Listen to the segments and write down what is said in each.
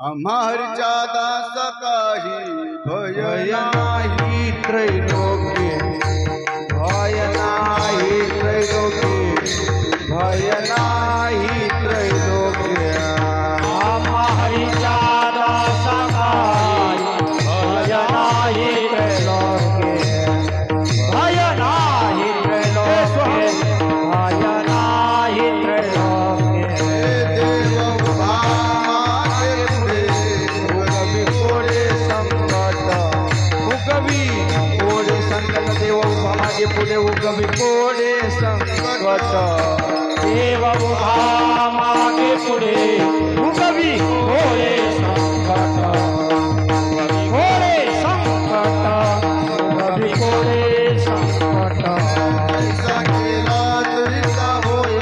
आम्हारच्या दास काही भय नाही त्रैलोक्य, भय नाही त्रैलोक्य, भय नाही त्रैलोक्य। आम्हारच्या दास काही भय नाही त्रैलोक्य, भय नाही त्रैलोक्य, भय नाही त्रैलोक्य। पुढे उगवी कोडे संकट, देव उभा मागे पुढे उगवी कोडे संकट, कोडे संकट, उगवी कोडे संकट। ऐसा केला तरीचा होय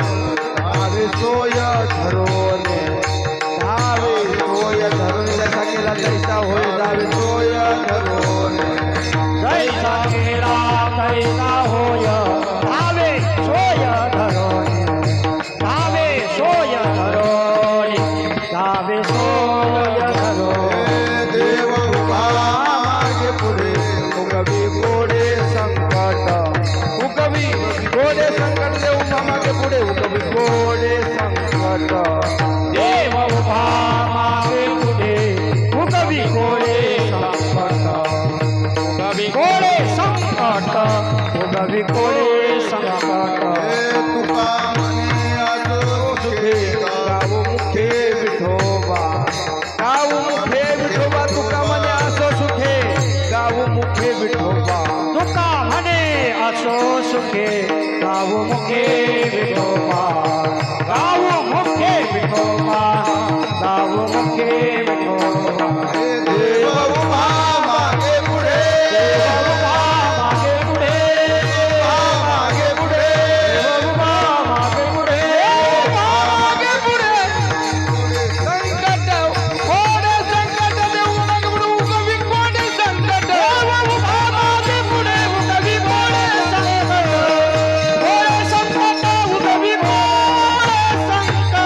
धावे सोय धरोने, धावे सोय धरून जसा केला तैसा होय धावे सोय धरोने। जैसा केला तैसा होय धावे सोय धरोने, धावे सोय धरोने, धावे सोय धरोने। देव उभा मागे पुढे उगवी कोडे संकट, उगवी कोडे संकट। देव उभा मागे पुढे उगवी कोडे संकट, देव उभा मागे पुढे उगवी कोडे संकट, उगवी कोडे संकट, विकोडे संकट तुका म्हणे असो सुखे गाव मुखे विठोबा गाव मुखे विठोबा तुका म्हणे असो सुखे गाव मुखे विठोबा तुका म्हणे असो सुखे गाव मुखे विठोबा गाव मुखे विठोबा गाव मुखे विठोबा देव उभा मागे पुढे देव उभा मागे पुढे मागे पुढे देव उभा मागे पुढे मागे पुढे संकट कोडे संकट देऊ मागे पुढे उगवी कोडे संकट देव उभा मागे पुढे उगवी कोडे संकट कोडे संकट उगवी कोडे संकट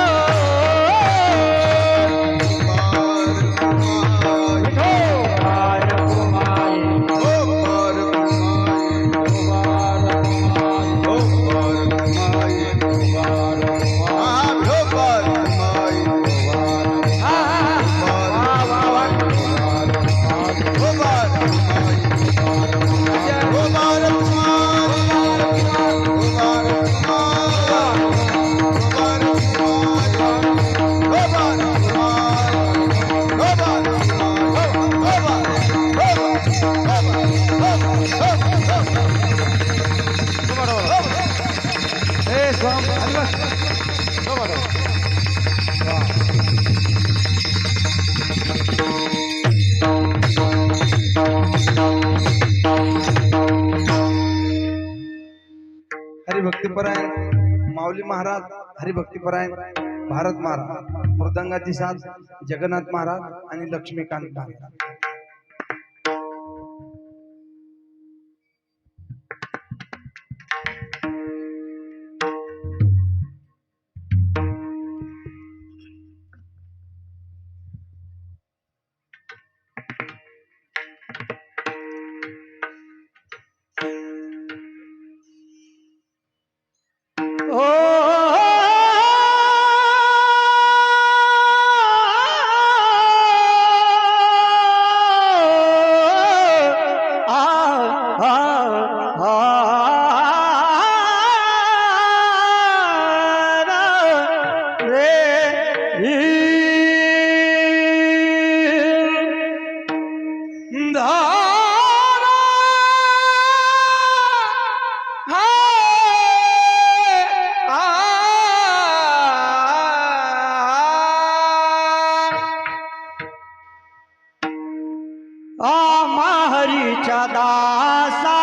हरिभक्तीपरायण माऊली महाराज हरिभक्तीपरायण भारत महाराज मृदंगाची साथ जगन्नाथ महाराज आणि लक्ष्मीकांत महाराज हरीच्या दासा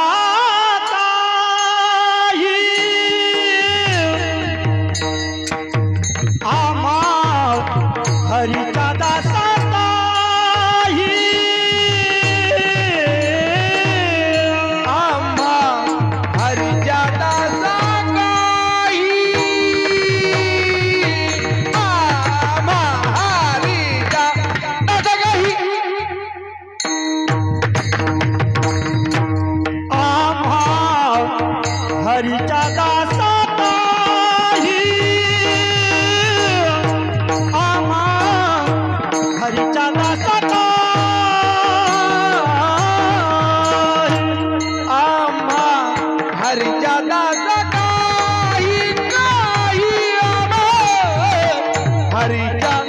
आमा हरीच्या दासा आम्हा हरिच्या दासा आम्हा हरिच्या दासा हरीच्या दासात आम्हा हरीच्या दासात आम्हा हरिच्या दासा काही काही हरिच्या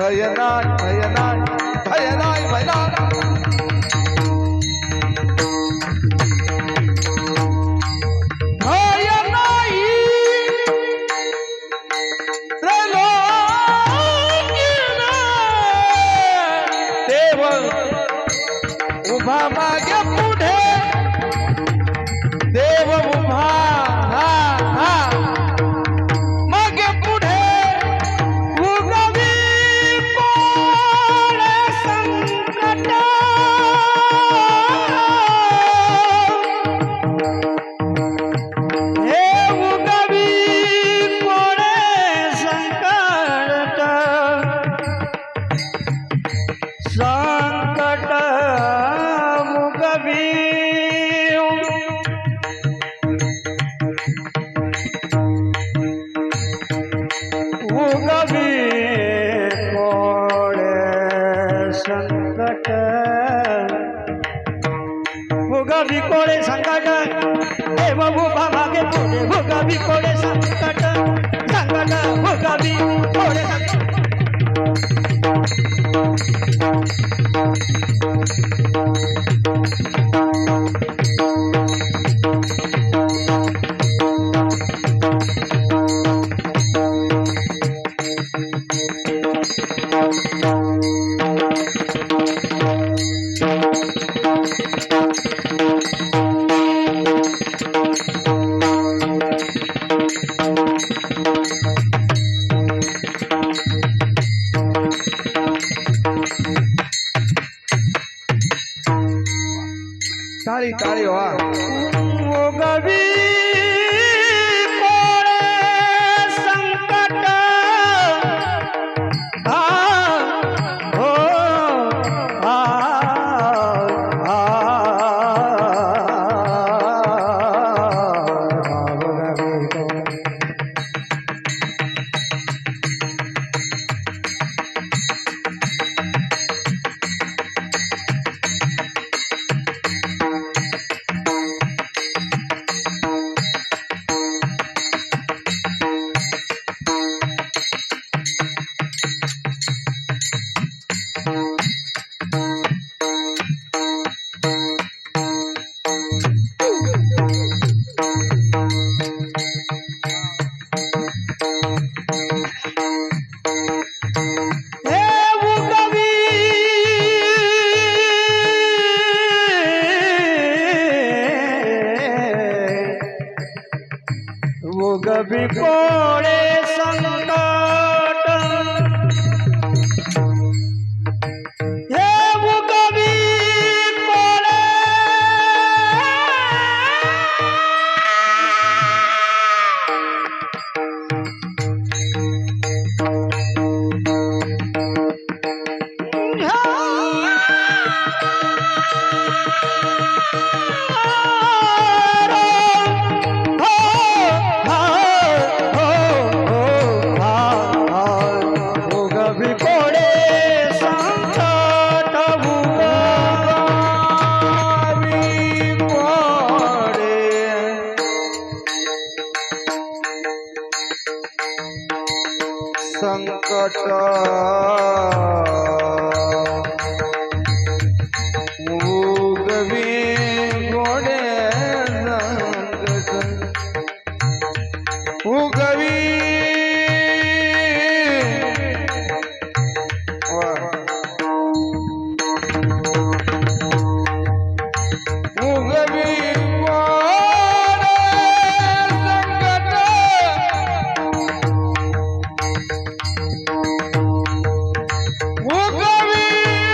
भय नाही भय नाही भय नाही भय नाही भय नाही देव उभा मागे पुढे देव उभा हा हा मागे पुढे उगवी कोण संकट हे उगवी कोणे संकट संकट उगवी उगवी कोणे संकट उगवी कोणे संकट देव उभा मागे पुढे उगवी कोणे संकट संकट उगवी कोणे संकट टाळी टाळी वा उगवी कोणे संकट आ हो आ आ उगवी कोणे हे उगवी उगवी कोणे संकट हे उगवी कोणे उगवी कोणे संकट उगवी कोणे संकट उगवी कोणे संकट उगवी उगवी कोणे संकट उगवी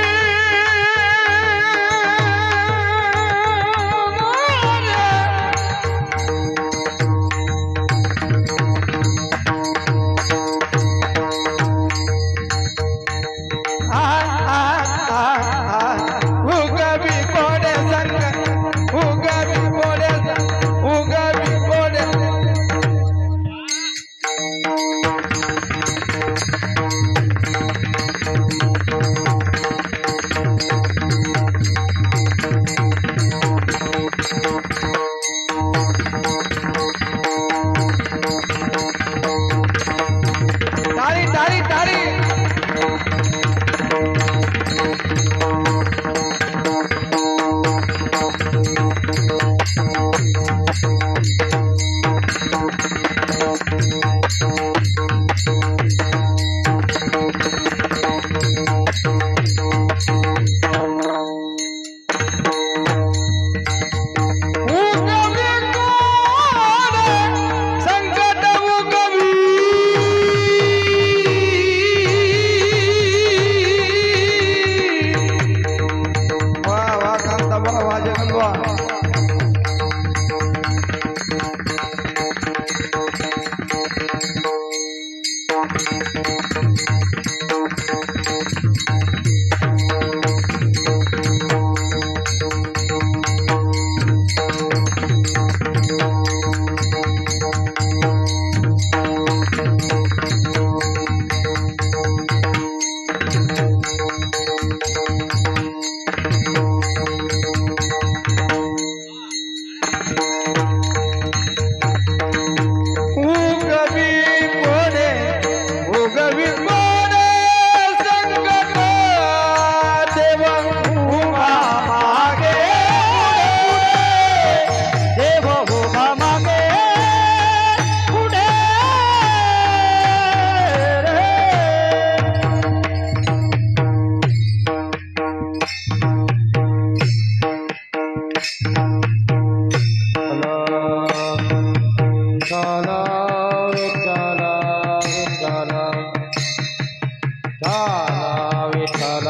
चला विठ्ठल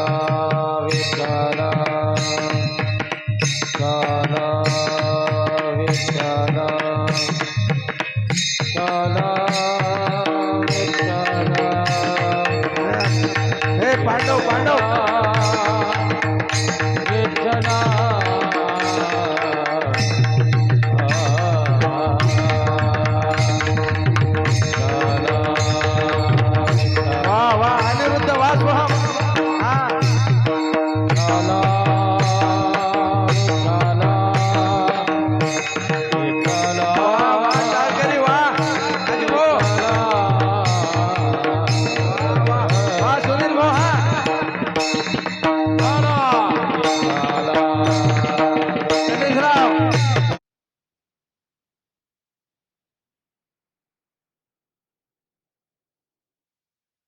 विठ्ठल चला विठ्ठल चला विठ्ठल हे पांडव पांडव